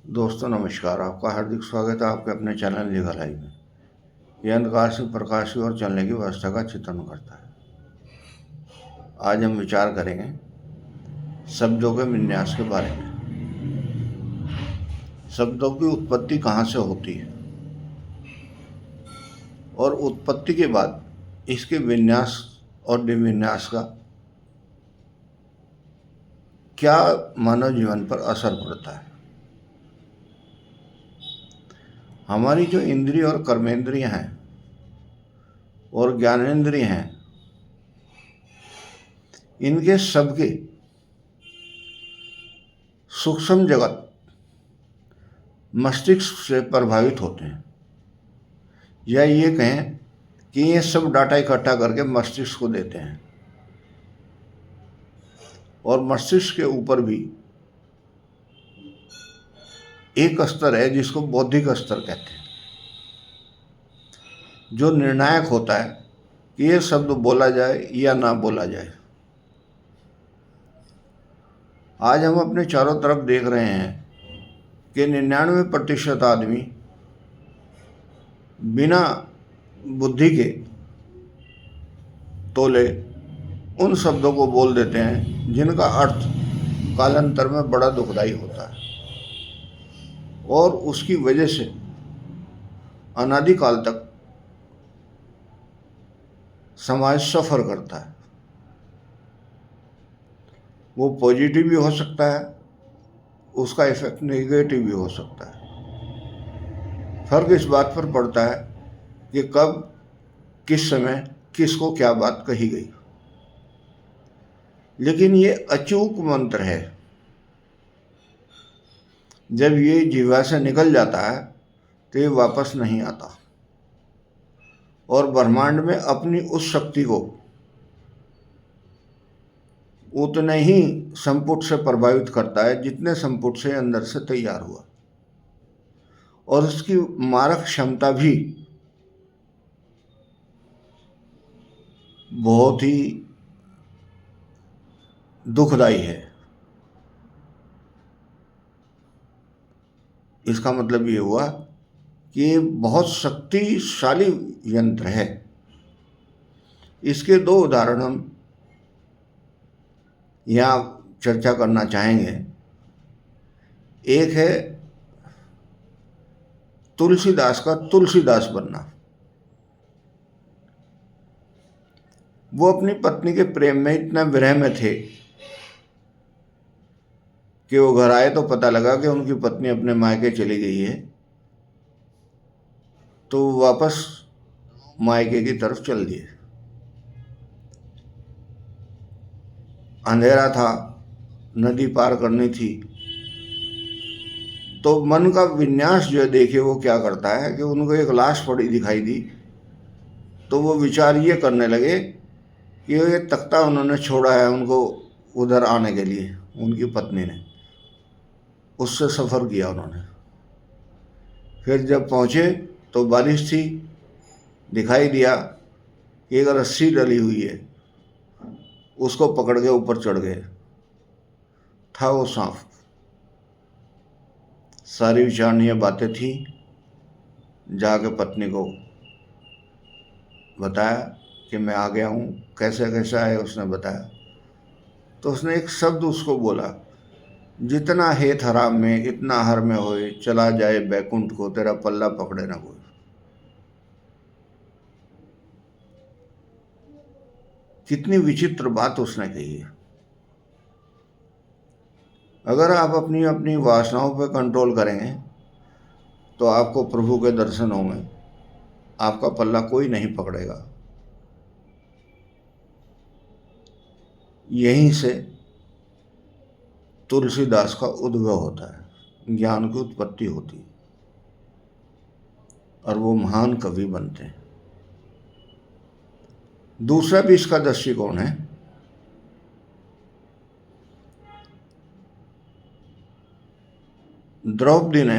दोस्तों नमस्कार। आपका हार्दिक स्वागत है आपके अपने चैनल लीगल लाइव में। यह अंधकार से प्रकाश की ओर चलने की व्यवस्था का चित्रण करता है। आज हम विचार करेंगे शब्दों के विन्यास के बारे में। शब्दों की उत्पत्ति कहाँ से होती है और उत्पत्ति के बाद इसके विन्यास और विन्यास का क्या मानव जीवन पर असर पड़ता है। हमारी जो इंद्रिय और कर्मेंद्रिय हैं और ज्ञानेंद्रिय हैं, इनके सबके सूक्ष्म जगत मस्तिष्क से प्रभावित होते हैं, या ये कहें कि ये सब डाटा इकट्ठा करके मस्तिष्क को देते हैं। और मस्तिष्क के ऊपर भी एक स्तर है जिसको बौद्धिक स्तर कहते हैं, जो निर्णायक होता है कि ये शब्द बोला जाए या ना बोला जाए। आज हम अपने चारों तरफ देख रहे हैं कि 99% आदमी बिना बुद्धि के तोले उन शब्दों को बोल देते हैं जिनका अर्थ कालांतर में बड़ा दुखदायी होता है, और उसकी वजह से अनादिकाल तक समाज सफ़र करता है। वो पॉजिटिव भी हो सकता है, उसका इफेक्ट नेगेटिव भी हो सकता है। फर्क इस बात पर पड़ता है कि कब किस समय किसको क्या बात कही गई। लेकिन ये अचूक मंत्र है, जब ये जीवा से निकल जाता है तो ये वापस नहीं आता और ब्रह्मांड में अपनी उस शक्ति को उतने ही संपुट से प्रभावित करता है जितने संपुट से अंदर से तैयार हुआ, और उसकी मारक क्षमता भी बहुत ही दुखदाई है। इसका मतलब ये हुआ कि ये बहुत शक्तिशाली यंत्र है। इसके दो उदाहरण हम यहाँ चर्चा करना चाहेंगे। एक है तुलसीदास का तुलसीदास बनना। वो अपनी पत्नी के प्रेम में इतना विरह में थे कि वो घर आए तो पता लगा कि उनकी पत्नी अपने मायके चली गई है, तो वापस मायके की तरफ चल दिए। अंधेरा था, नदी पार करनी थी, तो मन का विन्यास जो है देखिए वो क्या करता है कि उनको एक लाश पड़ी दिखाई दी, तो वो विचार ये करने लगे कि ये तख्ता उन्होंने छोड़ा है उनको उधर आने के लिए, उनकी पत्नी ने उससे सफ़र किया उन्होंने। फिर जब पहुँचे तो बारिश थी, दिखाई दिया कि एक रस्सी डली हुई है, उसको पकड़ के ऊपर चढ़ गए। था वो सांप। सारी विचारणीय बातें थी। जाके पत्नी को बताया कि मैं आ गया हूँ, कैसे कैसे आए उसने बताया। तो उसने एक शब्द उसको बोला, जितना हेत हराम में इतना हर में होए, चला जाए बैकुंठ को तेरा पल्ला पकड़े ना कोई। कितनी विचित्र बात उसने कही है। अगर आप अपनी अपनी वासनाओं पर कंट्रोल करेंगे तो आपको प्रभु के दर्शन होंगे, आपका पल्ला कोई नहीं पकड़ेगा। यहीं से तुलसीदास का उद्भव होता है, ज्ञान की उत्पत्ति होती है और वो महान कवि बनते हैं। दूसरा भी इसका दृष्टिकोण है। द्रौपदी ने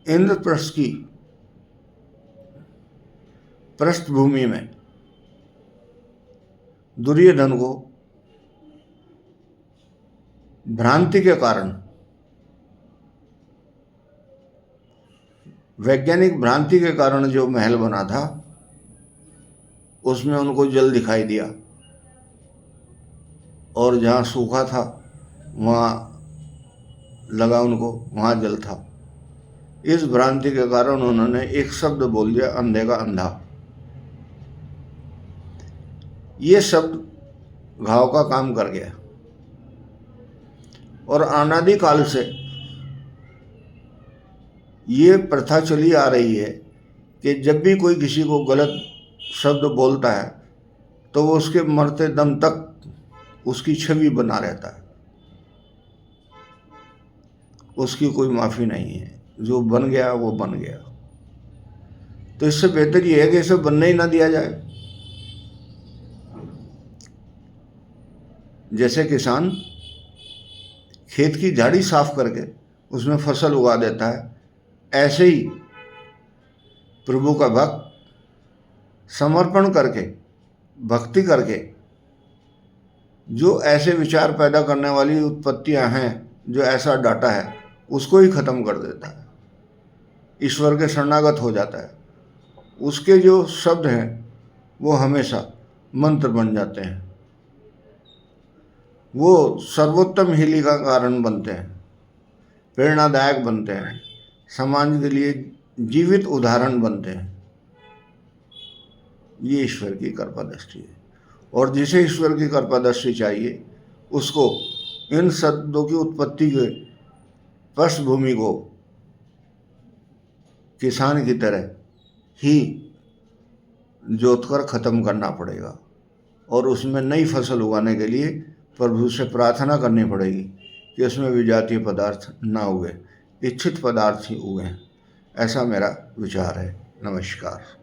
इंद्रप्रस्थ की पृष्ठभूमि में दुर्योधन को भ्रांति के कारण, वैज्ञानिक भ्रांति के कारण जो महल बना था उसमें उनको जल दिखाई दिया, और जहाँ सूखा था वहाँ लगा उनको वहाँ जल था। इस भ्रांति के कारण उन्होंने एक शब्द बोल दिया, अंधे का अंधा। ये शब्द घाव का काम कर गया, और अनादि काल से ये प्रथा चली आ रही है कि जब भी कोई किसी को गलत शब्द बोलता है तो वो उसके मरते दम तक उसकी छवि बना रहता है, उसकी कोई माफ़ी नहीं है। जो बन गया वो बन गया। तो इससे बेहतर ये है कि इसे बनने ही ना दिया जाए। जैसे किसान खेत की झाड़ी साफ करके उसमें फसल उगा देता है, ऐसे ही प्रभु का भक्त समर्पण करके, भक्ति करके जो ऐसे विचार पैदा करने वाली उत्पत्तियां हैं, जो ऐसा डाटा है, उसको ही खत्म कर देता है, ईश्वर के शरणागत हो जाता है। उसके जो शब्द हैं वो हमेशा मंत्र बन जाते हैं, वो सर्वोत्तम हिली का कारण बनते हैं, प्रेरणादायक बनते हैं, समाज के लिए जीवित उदाहरण बनते हैं। ये ईश्वर की कृपा दृष्टि है, और जिसे ईश्वर की कृपा दृष्टि चाहिए उसको इन शब्दों की उत्पत्ति के पृष्ठभूमि को किसान की तरह ही जोतकर ख़त्म करना पड़ेगा, और उसमें नई फसल उगाने के लिए प्रभु से प्रार्थना करनी पड़ेगी कि उसमें विजातीय पदार्थ ना उगे, इच्छित पदार्थ ही उगें। ऐसा मेरा विचार है। नमस्कार।